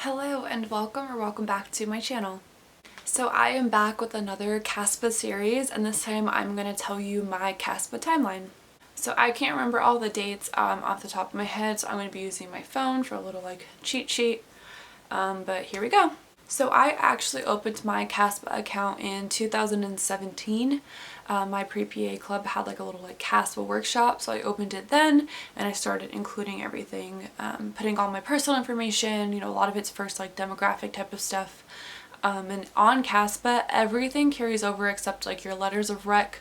Hello and welcome back to my channel. So I am back with another CASPA series, and this time I'm going to tell you my CASPA timeline. So I can't remember all the dates off the top of my head, so I'm going to be using my phone for a little cheat sheet, but here we go. So I actually opened my CASPA account in 2017. My pre-PA club had a little CASPA workshop, so I opened it then and I started including everything, putting all my personal information, a lot of it's first demographic type of stuff. And on CASPA, everything carries over except your letters of rec,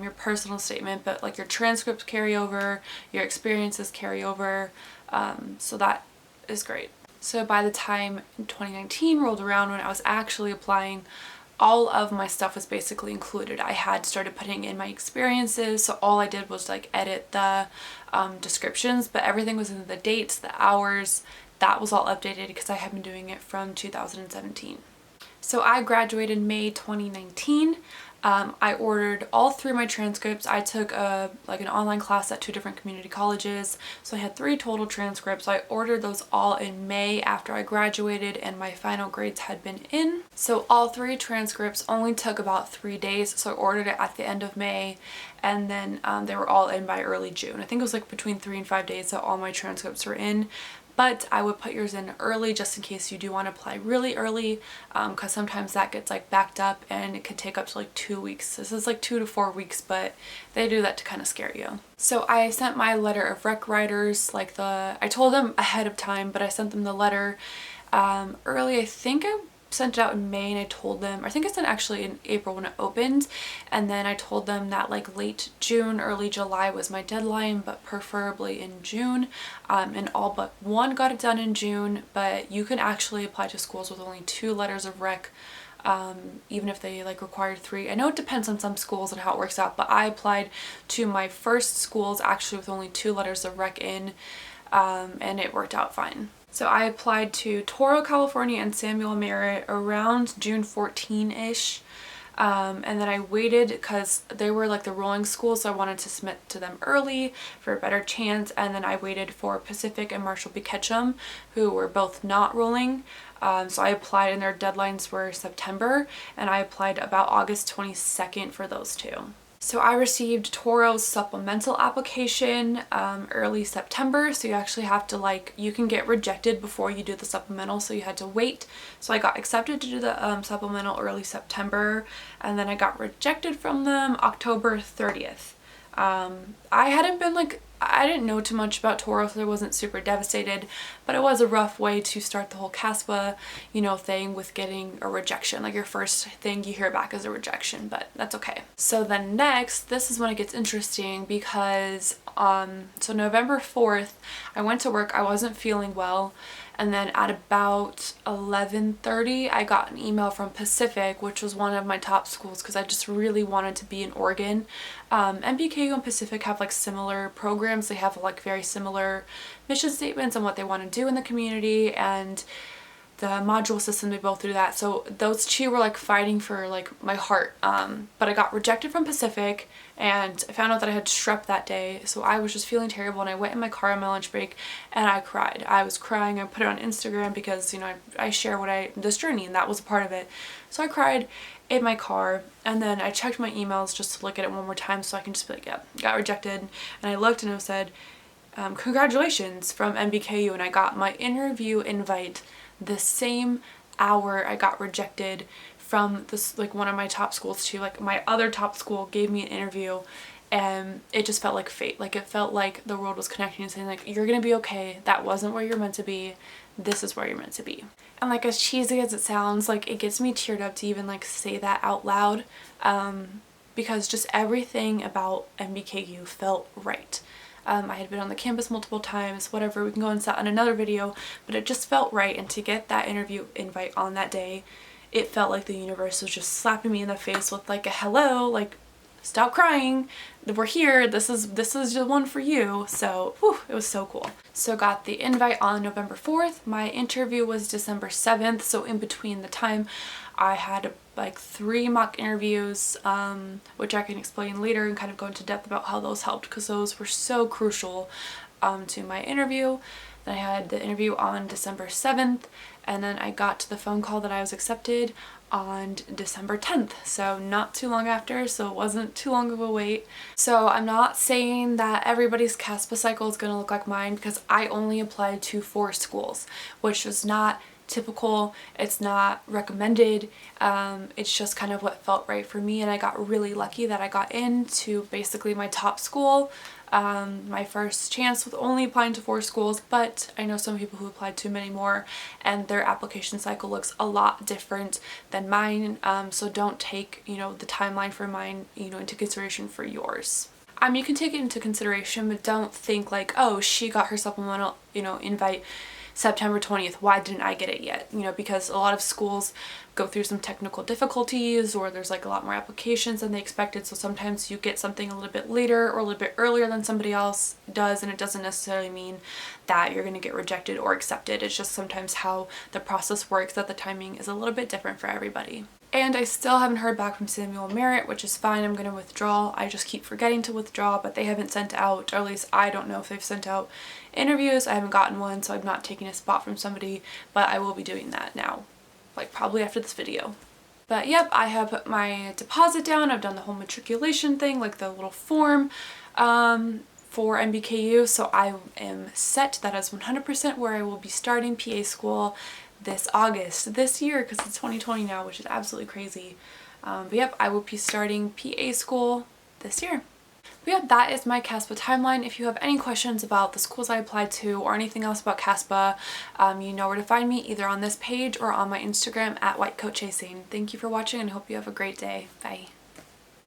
your personal statement, but your transcripts carry over, your experiences carry over, so that is great. So by the time 2019 rolled around, when I was actually applying, all of my stuff was basically included. I had started putting in my experiences, so all I did was edit the descriptions, but everything was in the dates, the hours, that was all updated because I had been doing it from 2017. So I graduated May 2019. I ordered all three of my transcripts. I took an online class at 2 different community colleges, so I had 3 total transcripts. I ordered those all in May after I graduated and my final grades had been in. So all 3 transcripts only took about 3 days, so I ordered it at the end of May, and then they were all in by early June. I think it was between 3 and 5 days that all my transcripts were in. But I would put yours in early just in case you do want to apply really early, because sometimes that gets backed up and it could take up to 2 weeks. This is 2 to 4 weeks, but they do that to kind of scare you. So I sent my letter of rec writers, I told them ahead of time, but I sent them the letter early. I think I sent it out in May, and I told them, I think I sent actually in April when it opened, and then I told them that late June, early July was my deadline, but preferably in June, and all but one got it done in June. But you can actually apply to schools with only 2 letters of rec, even if they required 3. I know it depends on some schools and how it works out, but I applied to my first schools actually with only 2 letters of rec in, and it worked out fine. So I applied to Touro, California and Samuel Merritt around June 14-ish. And then I waited because they were the rolling schools, so I wanted to submit to them early for a better chance. And then I waited for Pacific and Marshall B. Ketchum, who were both not rolling. So I applied, and their deadlines were September, and I applied about August 22nd for those 2. So I received Touro's supplemental application early September, so you actually have to you can get rejected before you do the supplemental, so you had to wait. So I got accepted to do the supplemental early September, and then I got rejected from them October 30th. I hadn't been I didn't know too much about Touro, so I wasn't super devastated, but it was a rough way to start the whole CASPA, thing with getting a rejection. Your first thing you hear back is a rejection, but that's okay. So then next, this is when it gets interesting because, so November 4th, I went to work, I wasn't feeling well, and then at about 11:30, I got an email from Pacific, which was one of my top schools because I just really wanted to be in Oregon. MBKU and Pacific have similar programs. They have very similar mission statements and what they want to do in the community, and the module system, they both do that. So those 2 were fighting for my heart. But I got rejected from Pacific, and I found out that I had strep that day, so I was just feeling terrible, and I went in my car on my lunch break and I cried. I was crying. I put it on Instagram because I share this journey, and that was a part of it. So I cried in my car, and then I checked my emails just to look at it one more time so I can just be yeah, got rejected. And I looked, and it said congratulations from MBKU, and I got my interview invite the same hour I got rejected from this one of my top schools too. My other top school gave me an interview, and it just felt like fate. It felt like the world was connecting and saying you're gonna be okay, that wasn't where you're meant to be, this is where you're meant to be. And as cheesy as it sounds, it gets me teared up to even say that out loud, because just everything about MBKU felt right. I had been on the campus multiple times, whatever, we can go into that in another video, but it just felt right. And to get that interview invite on that day, it felt like the universe was just slapping me in the face with a hello, stop crying, we're here, this is the one for you. So whew, it was so cool. So got the invite on November 4th. My interview was December 7th, so in between the time I had 3 mock interviews, which I can explain later and kind of go into depth about how those helped, because those were so crucial to my interview. Then I had the interview on December 7th, and then I got to the phone call that I was accepted on December 10th, so not too long after, so it wasn't too long of a wait. So I'm not saying that everybody's CASPA cycle is going to look like mine, because I only applied to 4 schools, which was not typical, it's not recommended, it's just kind of what felt right for me, and I got really lucky that I got into basically my top school, my first chance with only applying to 4 schools, but I know some people who applied to many more and their application cycle looks a lot different than mine, so don't take, the timeline for mine, into consideration for yours. You can take it into consideration, but don't think like, oh, she got her supplemental, invite September 20th, why didn't I get it yet? Because a lot of schools go through some technical difficulties, or there's like a lot more applications than they expected, so sometimes you get something a little bit later or a little bit earlier than somebody else does, and it doesn't necessarily mean that you're going to get rejected or accepted. It's just sometimes how the process works, that the timing is a little bit different for everybody. And I still haven't heard back from Samuel Merritt, which is fine. I'm going to withdraw. I just keep forgetting to withdraw, but they haven't sent out, or at least I don't know if they've sent out interviews. I haven't gotten one, so I'm not taking a spot from somebody, but I will be doing that now, like probably after this video. But yep, I have put my deposit down. I've done the whole matriculation thing, like the little form for MBKU, so I am set. That is 100% where I will be starting PA school this August, this year, because it's 2020 now, which is absolutely crazy. But yep, I will be starting PA school this year. But yeah, that is my CASPA timeline. If you have any questions about the schools I applied to or anything else about CASPA, you know where to find me, either on this page or on my Instagram at whitecoatchasing. Thank you for watching, and I hope you have a great day. Bye.